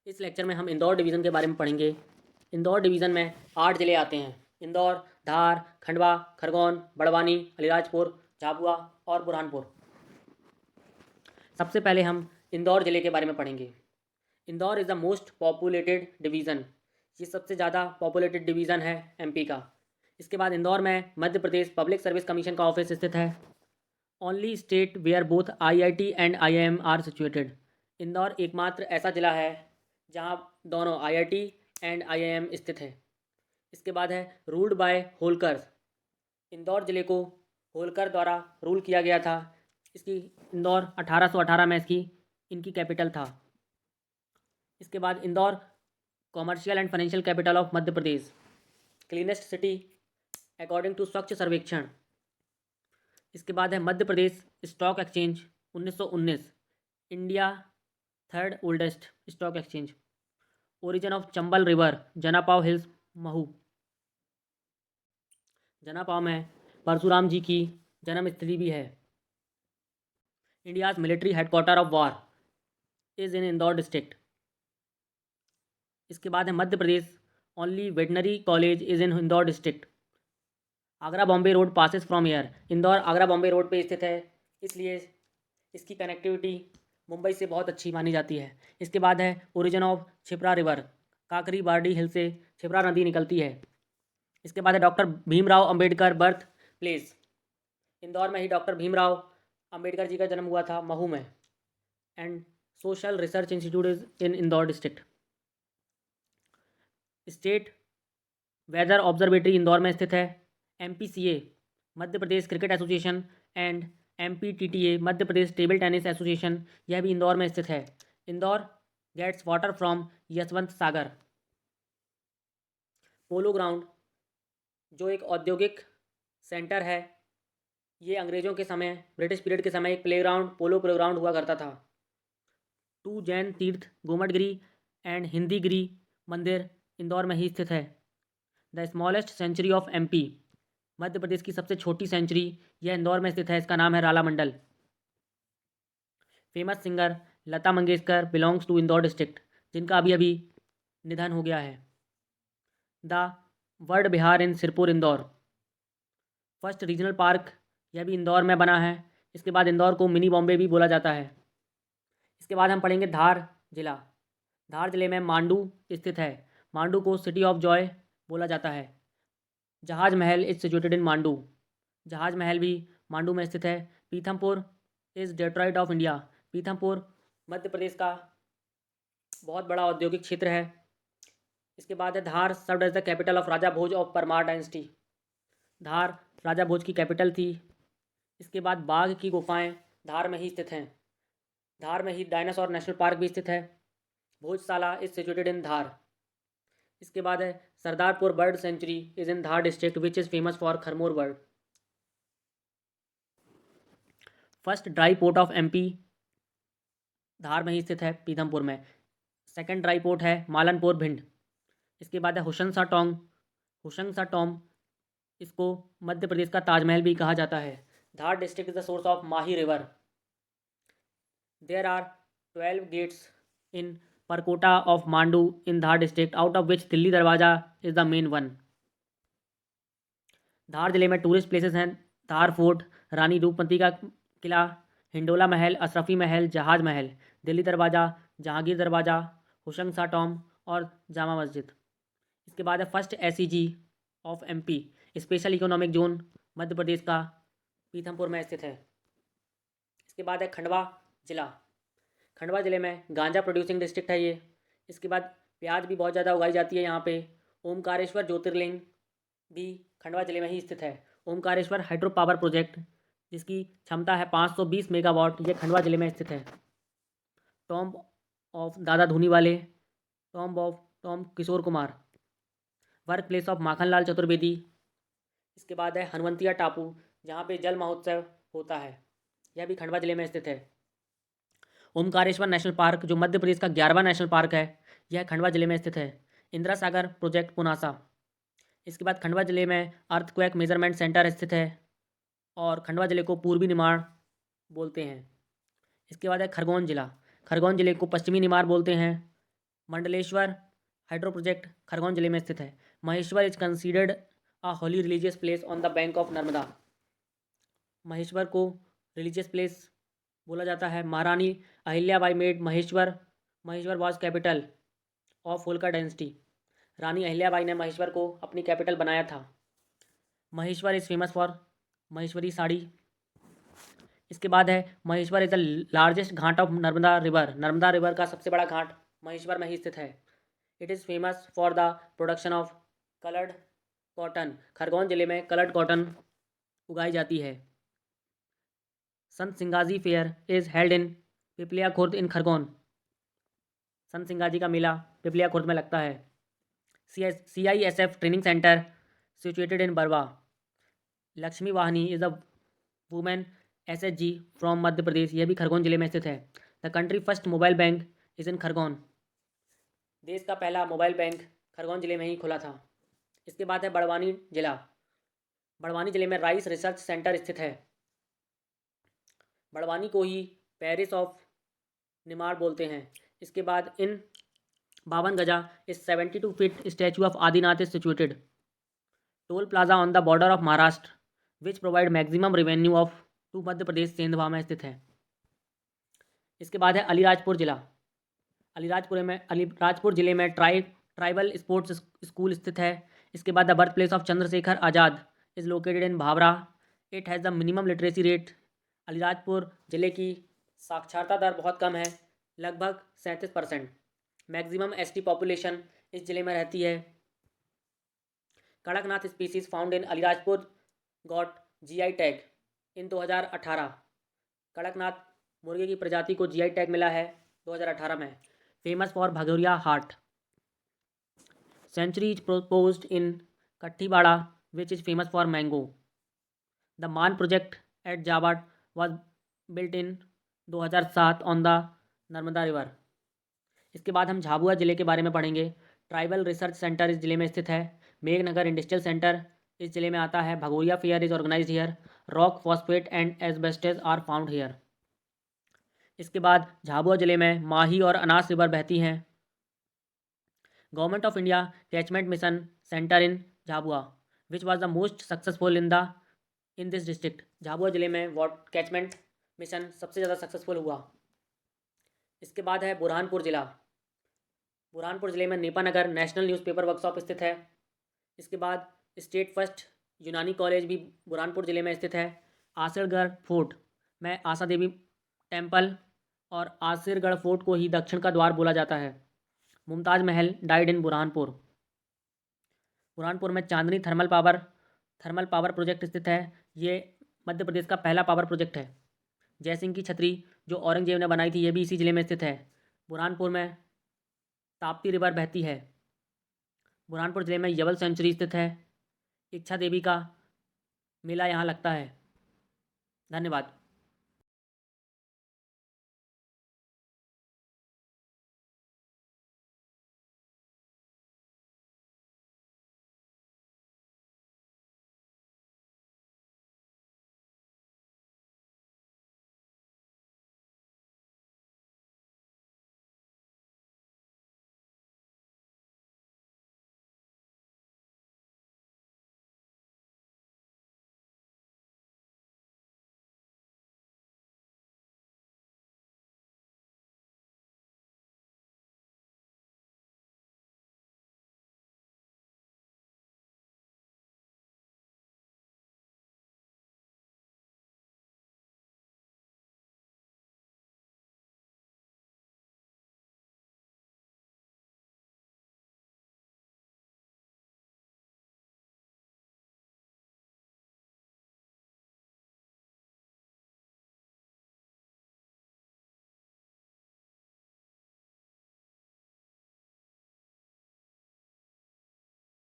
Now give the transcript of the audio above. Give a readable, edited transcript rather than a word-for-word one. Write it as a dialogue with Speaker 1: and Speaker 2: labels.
Speaker 1: इस लेक्चर में हम इंदौर डिवीज़न के बारे में पढ़ेंगे। इंदौर डिवीज़न में 8 ज़िले आते हैं। इंदौर, धार, खंडवा, खरगोन, बड़वानी, अलीराजपुर, झाबुआ और बुरहानपुर। सबसे पहले हम इंदौर ज़िले के बारे में पढ़ेंगे। Indore is the most populated division. ये सबसे ज़्यादा पॉपुलेटेड डिवीज़न है एमपी का। इसके बाद इंदौर में Madhya Pradesh public service commission का ऑफिस स्थित है। Only state where both IIT and IIM are situated. Indore एकमात्र ऐसा ज़िला है जहाँ दोनों आईआईटी एंड आईआईएम स्थित है। इसके बाद है रूल्ड बाय होलकर्स। इंदौर ज़िले को होलकर द्वारा रूल किया गया था। इसकी इंदौर 1818 में इनकी कैपिटल था। इसके बाद Indore commercial and financial capital of Madhya Pradesh. Cleanest city according to Swachh Survekshan. इसके बाद है Madhya Pradesh stock exchange 1919, India third oldest stock exchange. Origin of Chambal river, Janapav hills, Mhow. Janapav में परशुराम जी की जन्म स्थली भी है। India's military headquarter of war is in Indore district. इसके बाद है Madhya Pradesh only veterinary college is in Indore district. Agra Bombay road passes from air. Indore Agra Bombay road पे स्थित है, इसलिए इसकी कनेक्टिविटी मुंबई से बहुत अच्छी मानी जाती है। इसके बाद है origin of Shipra river. Kakri Bardi hill से छिपरा नदी निकलती है। इसके बाद है doctor Bhimrao Ambedkar birth place. Indore में ही डॉक्टर भीमराव अंबेडकर जी का जन्म हुआ था, महू में। And social research institute is in Indore district. State weather observatory Indore में स्थित है। MPCA Madhya Pradesh cricket association and MPTTA Madhya Pradesh table tennis association, यह भी इंदौर में स्थित है। Indore gets water from Yashwant Sagar. Polo ground जो एक औद्योगिक सेंटर है, ये अंग्रेज़ों के समय, ब्रिटिश पीरियड के समय एक प्लेग्राउंड, पोलो प्लेग्राउंड हुआ करता था। 2 जैन तीर्थ गोमटगिरी एंड हिंदीगिरी मंदिर इंदौर में ही स्थित है। The smallest sanctuary of MP, Madhya Pradesh की सबसे छोटी सेंचुरी यह इंदौर में स्थित है। इसका नाम है Ralamandal. Famous singer Lata Mangeshkar belongs to Indore district, जिनका अभी अभी निधन हो गया है। The bird vihar in Sirpur Indore, first regional park, यह भी इंदौर में बना है। इसके बाद इंदौर को मिनी बॉम्बे भी बोला जाता है। इसके बाद हम पढ़ेंगे धार जिला। धार जिले में मांडू स्थित है। मांडू को सिटी ऑफ जॉय बोला जाता है। जहाज महल इज सिचुएटेड इन मांडू, जहाज महल भी मांडू में स्थित है। Pithampur is Detroit of India, Pithampur Madhya Pradesh का बहुत बड़ा औद्योगिक क्षेत्र है। इसके बाद है Dhar served as the capital of Raja Bhoj of Parmar dynasty, Dhar Raja Bhoj की कैपिटल थी। इसके बाद बाघ की गुफाएं धार में ही स्थित हैं। धार में ही डायनासोर नेशनल पार्क भी स्थित है। Bhojshala is situated in Dhar. इसके बाद है Sardarpur bird sanctuary is in Dhar district which is famous for kharmor bird. First dry port of MP Dhar में ही स्थित है, पीथमपुर में। सेकंड ड्राई पोर्ट है मालनपुर भिंड। इसके बाद है हुशंग टोंग, हुशंग टोम, इसको मध्य प्रदेश का ताजमहल भी कहा जाता है। Dhar district is the source of Mahi river. There are 12 gates in parkota of Mandu in Dhar district, out of which Delhi Darwaza is the main one. Dhar जिले में टूरिस्ट प्लेसेस हैं धार फोर्ट, रानी रूपमती का किला, हिंडोला महल, अशरफी महल, जहाज महल, दिल्ली दरवाज़ा, जहांगीर दरवाज़ा, हुशंग सा टॉम और जामा मस्जिद। इसके बाद है first SEZ of MP, special economic zone Madhya Pradesh का पीथमपुर में स्थित है। इसके बाद है खंडवा जिला। खंडवा ज़िले में गांजा प्रोड्यूसिंग डिस्ट्रिक्ट है ये। इसके बाद प्याज भी बहुत ज़्यादा उगाई जाती है यहाँ पे। ओमकारेश्वर ज्योतिर्लिंग भी खंडवा जिले में ही स्थित है। ओमकारेश्वर हाइड्रो पावर प्रोजेक्ट, जिसकी क्षमता है 520 मेगावाट, ये खंडवा जिले में स्थित है। Tomb of Dada Dhuniwale, tomb of टॉम Kishore Kumar, work place of Makhanlal Chaturvedi. इसके बाद है हनुवंतिया टापू, जहाँ पे जल महोत्सव होता है, यह भी खंडवा जिले में स्थित है। ओमकारेश्वर नेशनल पार्क जो मध्य प्रदेश का 11वां नेशनल पार्क है, यह खंडवा जिले में स्थित है। इंदिरा सागर प्रोजेक्ट पुनासा। इसके बाद खंडवा जिले में अर्थक्वेक मेजरमेंट सेंटर स्थित है और खंडवा जिले को पूर्वी निमाड़ बोलते हैं। इसके बाद है खरगोन जिला। खरगोन जिले को पश्चिमी निमाड़ बोलते हैं। मंडलेश्वर हाइड्रो प्रोजेक्ट खरगोन जिले में स्थित है। Maheshwar is considered a holy religious place on the bank of Narmada. Maheshwar को रिलीजियस प्लेस बोला जाता है। Maharani Ahilyabai made Maheshwar was capital of Holkar dynasty. Rani Ahilyabai ने महेश्वर को अपनी कैपिटल बनाया था। Maheshwar is famous for Maheshwari sari. इसके बाद है Maheshwar is the largest ghat of Narmada river. Narmada river का सबसे बड़ा घाट महेश्वर में ही स्थित है। It is famous for the production of coloured cotton. Khargone जिले में कलर्ड कॉटन उगाई जाती है। Sant Singaji fair is held in Piplia Khurd in Khargone. Sant Singaji का मेला पिपलिया खुर्द में लगता है। CISF training centre situated in Barwah. Lakshmi Vahini is a women SHG from Madhya Pradesh. यह भी खरगोन जिले में स्थित है। The country first mobile bank is in Khargone. देश का पहला मोबाइल बैंक खरगोन जिले में ही खुला था। इसके बाद है बड़वानी जिला। बड़वानी जिले में राइस रिसर्च सेंटर स्थित है। बड़वानी को ही पेरिस ऑफ निमाड़ बोलते हैं। इसके बाद इन 52 Gaja is 72 feet statue of Adinath is situated. Toll plaza on the border of Maharashtra which provide maximum revenue of to Madhya Pradesh Sendhwa में स्थित है। इसके बाद है अलीराजपुर जिला। अलीराजपुर जिले में ट्राइबल स्पोर्ट्स स्कूल स्थित है। इसके बाद the birth place of Chandrashekhar Azad is located in Bhavra. It has the minimum literacy rate. Alirajpur जिले की साक्षरता दर बहुत कम है, लगभग 37%। मैक्सिमम ST पॉपुलेशन इस जिले में रहती है। Kadaknath species found in Alirajpur got GI tag in 2018। Kadaknath मुर्गे की प्रजाति को GI टैग मिला है 2018 में। Famous for Bhagoria haat. Sanctuary is proposed in Kathiwada which is famous for mango. The Maan project at Jobat was built in 2007 on the Narmada river. इसके बाद हम झाबुआ जिले के बारे में पढ़ेंगे। ट्राइबल रिसर्च सेंटर इस जिले में स्थित है। मेघनगर इंडस्ट्रियल सेंटर इस जिले में आता है। Bhagoria fair is organised here. Rock phosphate and asbestos are found here. इसके बाद झाबुआ जिले में माही और अनास रिवर बहती हैं। Government of India catchment mission centre in Jhabua which was the most successful in this district. Jhabua जिले में कैचमेंट मिशन सबसे ज़्यादा सक्सेसफुल हुआ। इसके बाद है बुरहानपुर जिला। बुरहानपुर जिले में नेपानगर नेशनल न्यूज़पेपर वर्कशॉप स्थित है। इसके बाद स्टेट फर्स्ट यूनानी कॉलेज भी बुरहानपुर जिले में स्थित है। आसिरगढ़ फोर्ट में आशा देवी टेम्पल और आसिरगढ़ फोर्ट को ही दक्षिण का द्वार बोला जाता है। मुमताज़ महल डाइड इन बुरहानपुर। बुरहानपुर में चांदनी थर्मल पावर प्रोजेक्ट स्थित है। ये मध्य प्रदेश का पहला पावर प्रोजेक्ट है। जयसिंह की छतरी जो औरंगजेब ने बनाई थी ये भी इसी ज़िले में स्थित है। बुरहानपुर में ताप्ती रिवर बहती है। बुरहानपुर ज़िले में यवल सेंचुरी स्थित है। इच्छा देवी का मेला यहाँ लगता है। धन्यवाद।